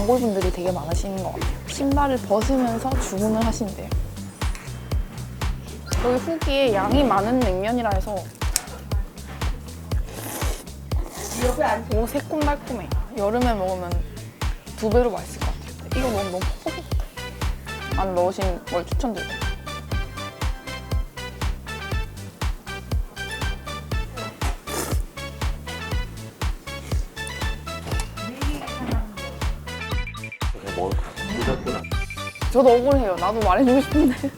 단골분들이 되게 많으시는 것 같아요. 신발을 벗으면서 주문을 하신대요. 여기 후기에 양이 많은 냉면이라 해서 오, 새콤달콤해. 여름에 먹으면 2배로 맛있을 것 같아요. 이거 너무 퍽퍽해. 안 넣으신 걸 추천드려요. 저도 억울해요. 나도 말해주고 싶은데.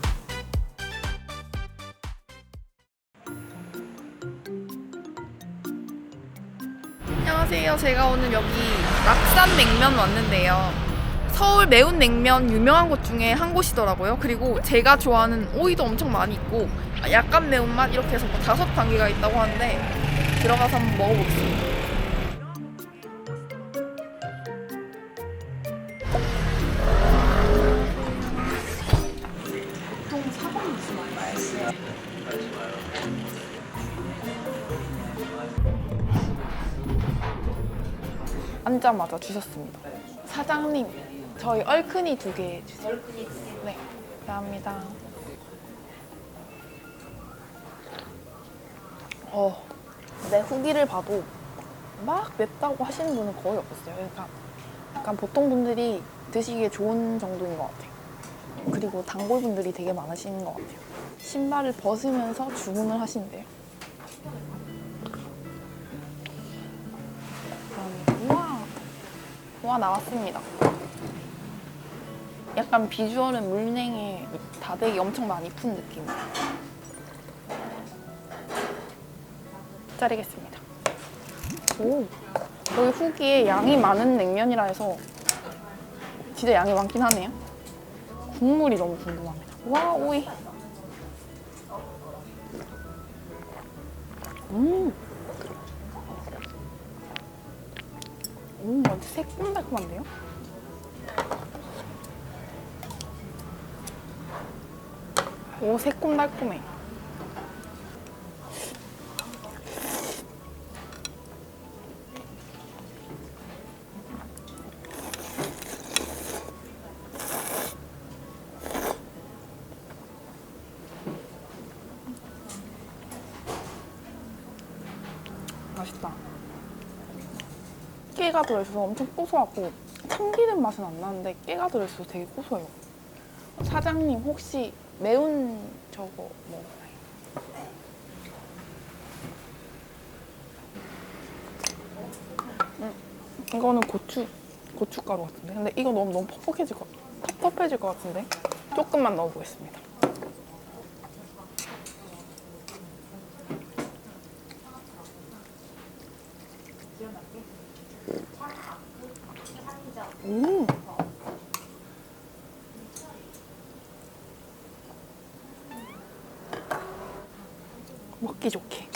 안녕하세요. 제가 오늘 여기 낙산냉면 왔는데요. 서울 매운 냉면 유명한 곳 중에 한 곳이더라고요. 그리고 제가 좋아하는 오이도 엄청 많이 있고 약간 매운맛 이렇게 해서 5단계가 있다고 하는데 들어가서 한번 먹어보겠습니다. 보통 사과는 무슨 맛이에요? 앉자마자 주셨습니다. 사장님, 저희 얼큰이 2개 주세요. 얼큰이 2개? 네, 감사합니다. 내 후기를 봐도 막 맵다고 하시는 분은 거의 없었어요. 그러니까 약간 보통 분들이 드시기에 좋은 정도인 것 같아요. 그리고 단골분들이 되게 많으시는 것 같아요. 신발을 벗으면서 주문을 하신대요. 우와, 나왔습니다. 약간 비주얼은 물냉에 다대기 엄청 많이 푼 느낌이에요. 자르겠습니다. 오, 여기 후기에 양이 많은 냉면이라 해서 진짜 양이 많긴 하네요. 국물이 너무 궁금합니다. 와, 오이. 완전 새콤달콤한데요? 오, 새콤달콤해. 맛있다. 깨가 들어있어서 엄청 고소하고 참기름 맛은 안 나는데 깨가 들어있어서 되게 고소해요. 사장님 혹시 매운 저거 먹나요? 이거는 고춧가루 같은데? 근데 이거 너무 텁텁해질 것 같은데? 조금만 넣어보겠습니다. 먹기 좋게.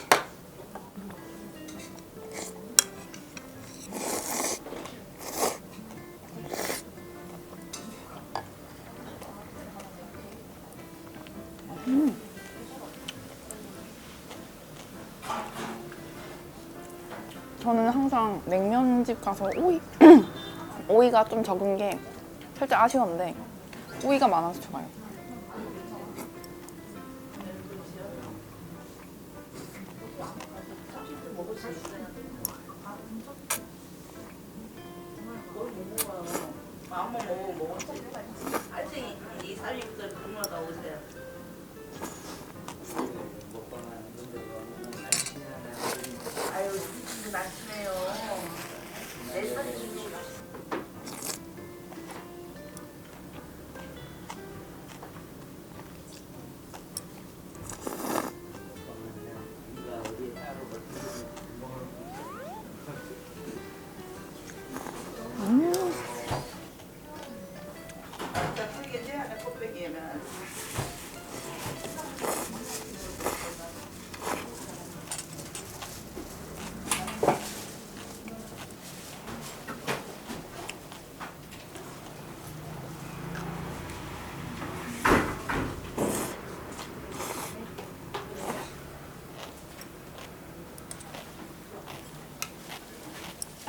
저는 항상 냉면집 가서 오이가 좀 적은 게 살짝 아쉬웠는데 오이가 많아서 좋아요.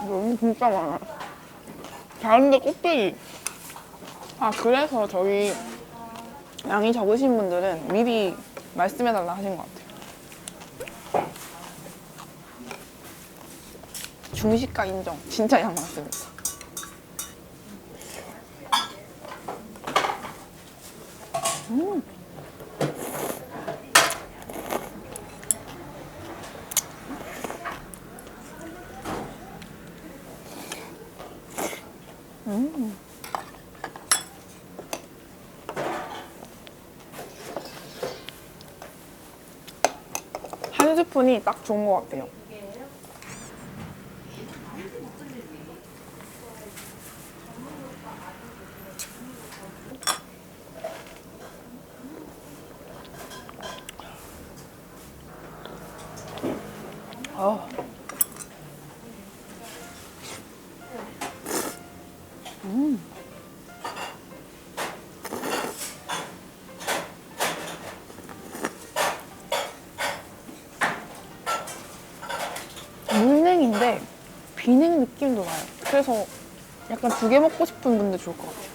너무 진짜 많아. 가운데 껍데기. 아, 그래서 저희 양이 적으신 분들은 미리 말씀해달라 하신 것 같아요. 중식가 인정. 진짜 양 많습니다. 한 스푼이 딱 좋은 것 같아요. 어. 물냉인데 비냉 느낌도 나요. 그래서 약간 두 개 먹고 싶은 분들 좋을 것 같아요.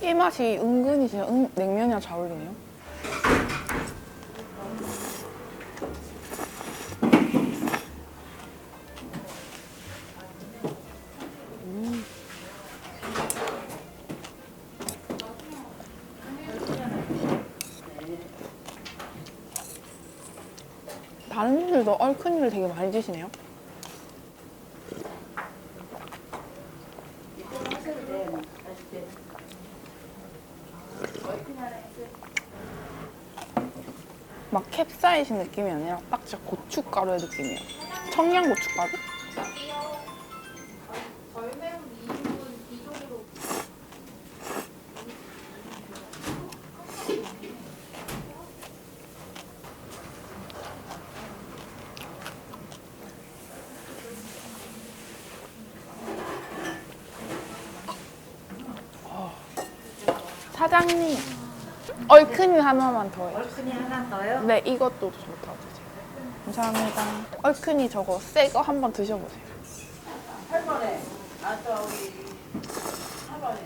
이 맛이 은근히 진짜 냉면이랑 잘 어울리네요. 다른 분들도 얼큰이를 되게 많이 드시네요. 막 캡사이신 느낌이 아니라 딱 진짜 고춧가루의 느낌이에요. 청양고춧가루? 사장님, 얼큰이 하나만 더해요. 얼큰이 하나 더요? 네, 이것도 좀 더 주세요. 감사합니다. 얼큰이 저거 새 거 한번 드셔보세요. 8번에 아 저기 4번에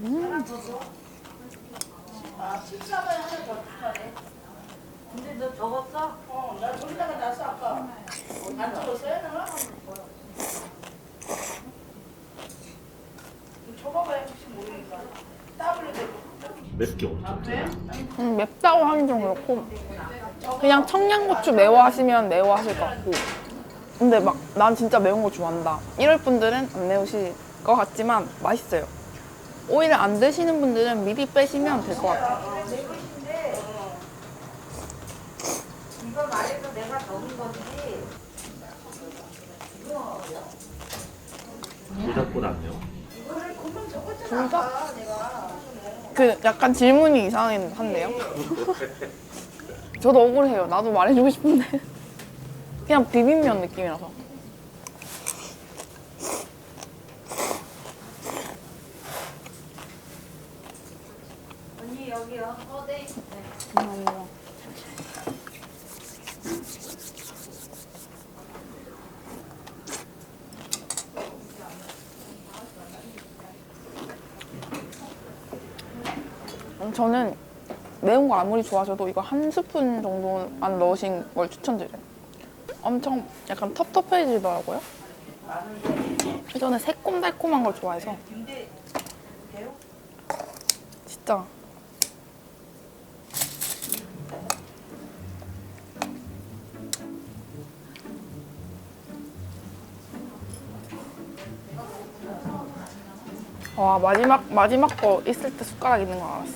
하나 더 줘? 아 14번에 하나 더 주라네. 근데 너 적었어? 나 저기다가 놨어 아까. 안 적었어요 내가? 적어봐야 혹시 모르니까 따블로 맵게 없죠. 맵다고 하긴 좀 그렇고 그냥 청양고추 매워 하시면 매워 하실 것 같고 근데 막 난 진짜 매운 거 좋아한다 이럴 분들은 안 매우실 것 같지만 맛있어요. 오히려 안 드시는 분들은 미리 빼시면 될 것 같아요. 이거 말해서 내가 적은 거지. 불닭보다 안 매워? 이거를 금방 적었잖아. 둘 다? 아까 내가. 그 약간 질문이 이상하긴 한데요. 저도 억울해요. 나도 말해주고 싶은데 그냥 비빔면 느낌이라서. 언니 여기요. 네. 감사합니다. 저는 매운 거 아무리 좋아하셔도 이거 한 스푼 정도만 넣으신 걸 추천드려요. 엄청 약간 텁텁해지더라고요. 저는 새콤달콤한 걸 좋아해서 진짜 와, 마지막 거 있을 때 숟가락 있는 거 알았어.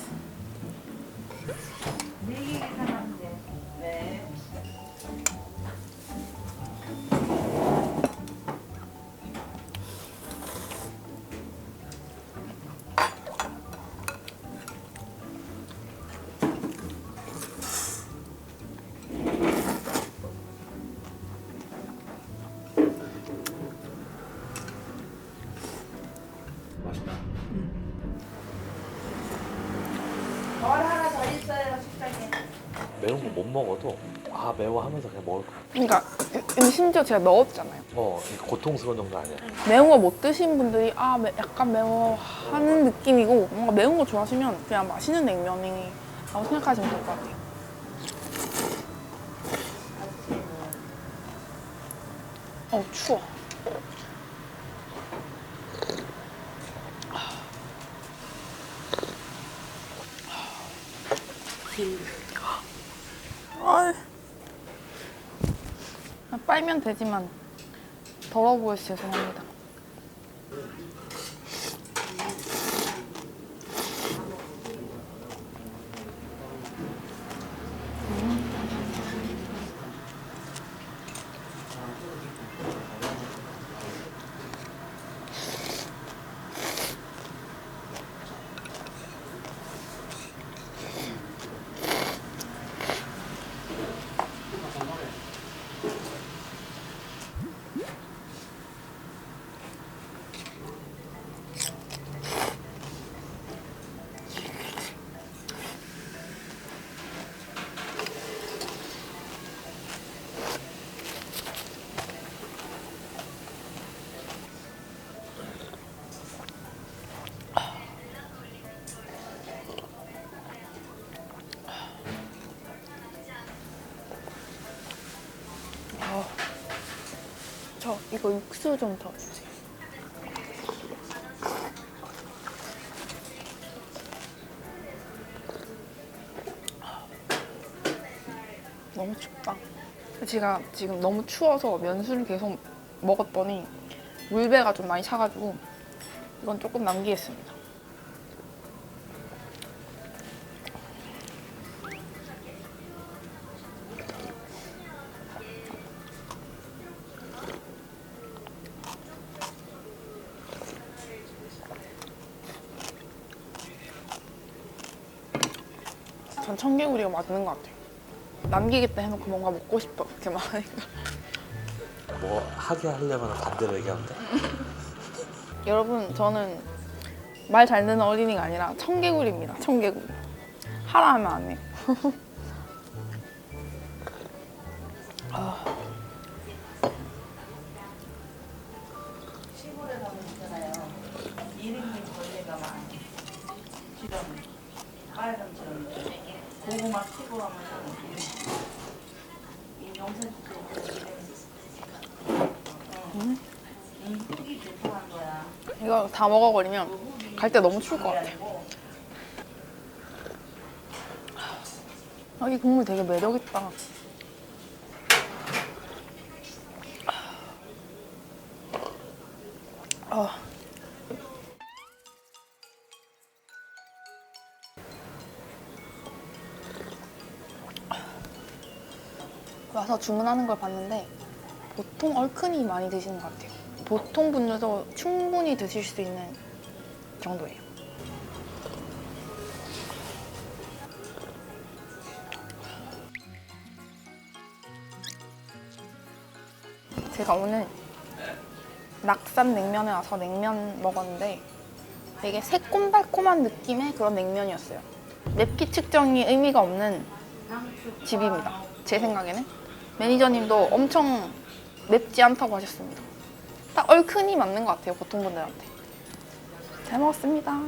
네. 맛있다. 뭘 하나 더 있어요, 식당에. 매운 거 못 먹어도 아 매워 하면서 그냥 먹을 거. 그러니까 심지어 제가 넣었잖아요. 그러니까 고통스러운 정도 아니야. 매운 거 못 드신 분들이 약간 매워 하는 느낌이고 뭔가 매운 거 좋아하시면 그냥 맛있는 냉면이라고 생각하시면 될 것 같아요. 추워. 빨면 되지만 더러워 보여서 죄송합니다. 저 이거 육수 좀 더 주세요. 너무 춥다. 제가 지금 너무 추워서 면수를 계속 먹었더니 물배가 좀 많이 차가지고 이건 조금 남기겠습니다. 전 청개구리가 맞는 것 같아요. 남기겠다 해놓고 뭔가 먹고 싶어 그렇게 말하니까. 뭐 하게 하려면 반대로 얘기하는데. 여러분, 저는 말 잘 듣는 어린이가 아니라 청개구리입니다. 청개구리. 하라 하면 안 해요. 시골에 가면 있잖아요. 이름이 벌레가 많아. 지렁이. 빨간 지렁이. 고구마 키고 가면은 이 영상집도 흙이 좋다는 거야. 이거 다 먹어버리면 갈 때 너무 추울 것 같아요. 이 국물 되게 매력있다. 와서 주문하는 걸 봤는데 보통 얼큰이 많이 드시는 것 같아요. 보통 분들도 충분히 드실 수 있는 정도예요. 제가 오늘 낙산 냉면에 와서 냉면 먹었는데 되게 새콤달콤한 느낌의 그런 냉면이었어요. 맵기 측정이 의미가 없는 집입니다. 제 생각에는. 매니저님도 엄청 맵지 않다고 하셨습니다. 딱 얼큰이 맞는 것 같아요, 보통 분들한테. 잘 먹었습니다.